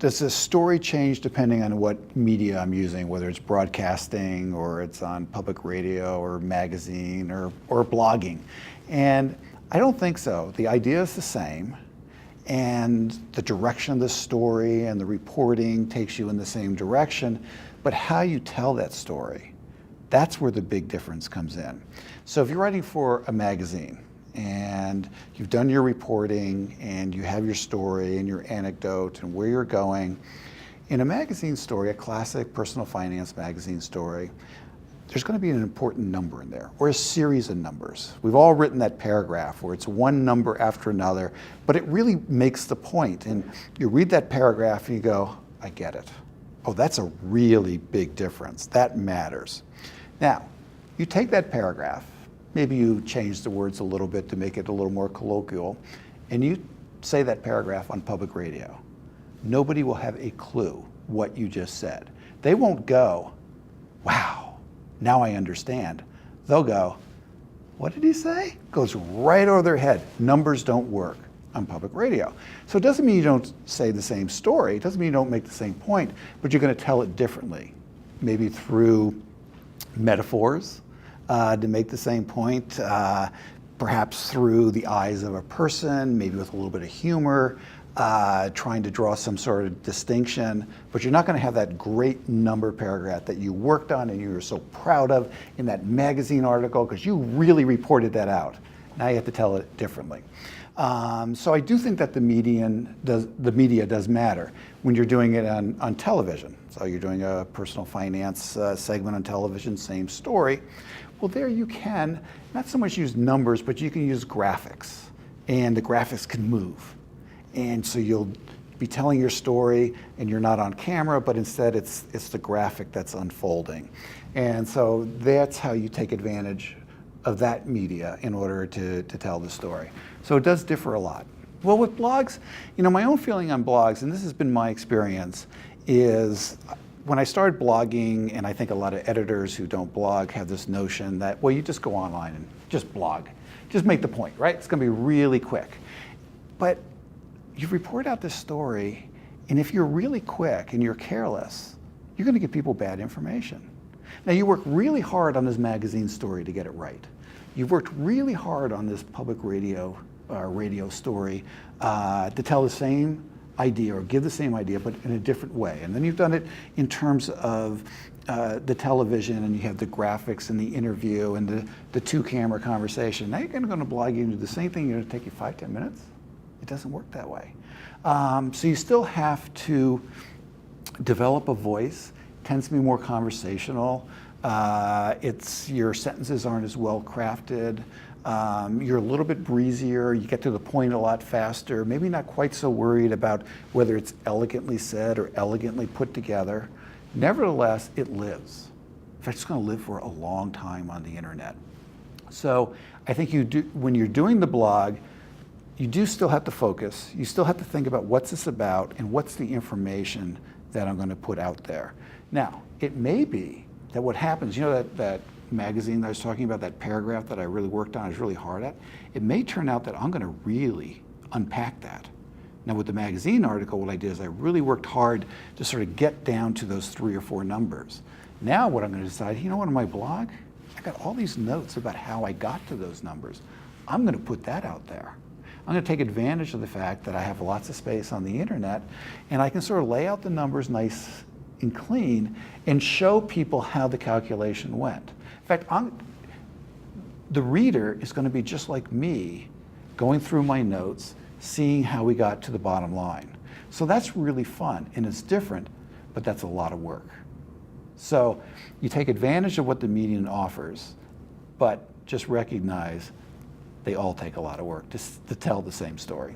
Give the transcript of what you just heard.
does the story change depending on what media I'm using, whether it's broadcasting or it's on public radio or magazine or blogging? And I don't think so. The idea is the same, and the direction of the story and the reporting takes you in the same direction, but how you tell that story, that's where the big difference comes in. So if you're writing for a magazine and you've done your reporting and you have your story and your anecdote and where you're going, in a magazine story, a classic personal finance magazine story, there's going to be an important number in there, or a series of numbers. We've all written that paragraph where it's one number after another, but it really makes the point. And you read that paragraph and you go, I get it. Oh, that's a really big difference. That matters. Now, you take that paragraph, maybe you change the words a little bit to make it a little more colloquial, and you say that paragraph on public radio. Nobody will have a clue what you just said. They won't go, wow, now I understand. They'll go, what did he say? Goes right over their head. Numbers don't work on public radio. So it doesn't mean you don't say the same story. It doesn't mean you don't make the same point, but you're going to tell it differently. Maybe through metaphors, to make the same point, perhaps through the eyes of a person, maybe with a little bit of humor, trying to draw some sort of distinction, but you're not going to have that great number paragraph that you worked on and you were so proud of in that magazine article because you really reported that out. Now you have to tell it differently. So I do think that the media does matter when you're doing it on television. So you're doing a personal finance segment on television, same story. Well, there you can not so much use numbers, but you can use graphics, and the graphics can move. And so you'll be telling your story and you're not on camera, but instead it's the graphic that's unfolding. And so that's how you take advantage of that media in order to tell the story. So it does differ a lot. Well, with blogs, my own feeling on blogs, and this has been my experience, is when I started blogging, and I think a lot of editors who don't blog have this notion that, well, you just go online and just blog. Just make the point, right? It's gonna be really quick. But you report out this story, and if you're really quick and you're careless, you're gonna give people bad information. Now, you work really hard on this magazine story to get it right. You've worked really hard on this public radio story to tell the same idea or give the same idea, but in a different way. And then you've done it in terms of the television, and you have the graphics and the interview and the two-camera conversation. Now you're going to go on a blog, you do the same thing, you're going to take you 5-10 minutes. It doesn't work that way. So you still have to develop a voice. It tends to be more conversational. Your sentences aren't as well crafted. You're a little bit breezier, you get to the point a lot faster, maybe not quite so worried about whether it's elegantly said or elegantly put together. Nevertheless, it lives. In fact, it's going to live for a long time on the internet. So I think when you're doing the blog, you do still have to focus. You still have to think about what's this about and what's the information that I'm going to put out there. Now, it may be that what happens, that magazine that I was talking about, that paragraph that I really worked on, I was really hard at, it may turn out that I'm going to really unpack that. Now with the magazine article, what I did is I really worked hard to sort of get down to those 3 or 4 numbers. Now what I'm going to decide, on my blog, I got all these notes about how I got to those numbers. I'm going to put that out there. I'm going to take advantage of the fact that I have lots of space on the internet, and I can sort of lay out the numbers nice and clean and show people how the calculation went. In fact, the reader is going to be just like me, going through my notes, seeing how we got to the bottom line. So that's really fun, and it's different, but that's a lot of work. So you take advantage of what the medium offers, but just recognize they all take a lot of work to tell the same story.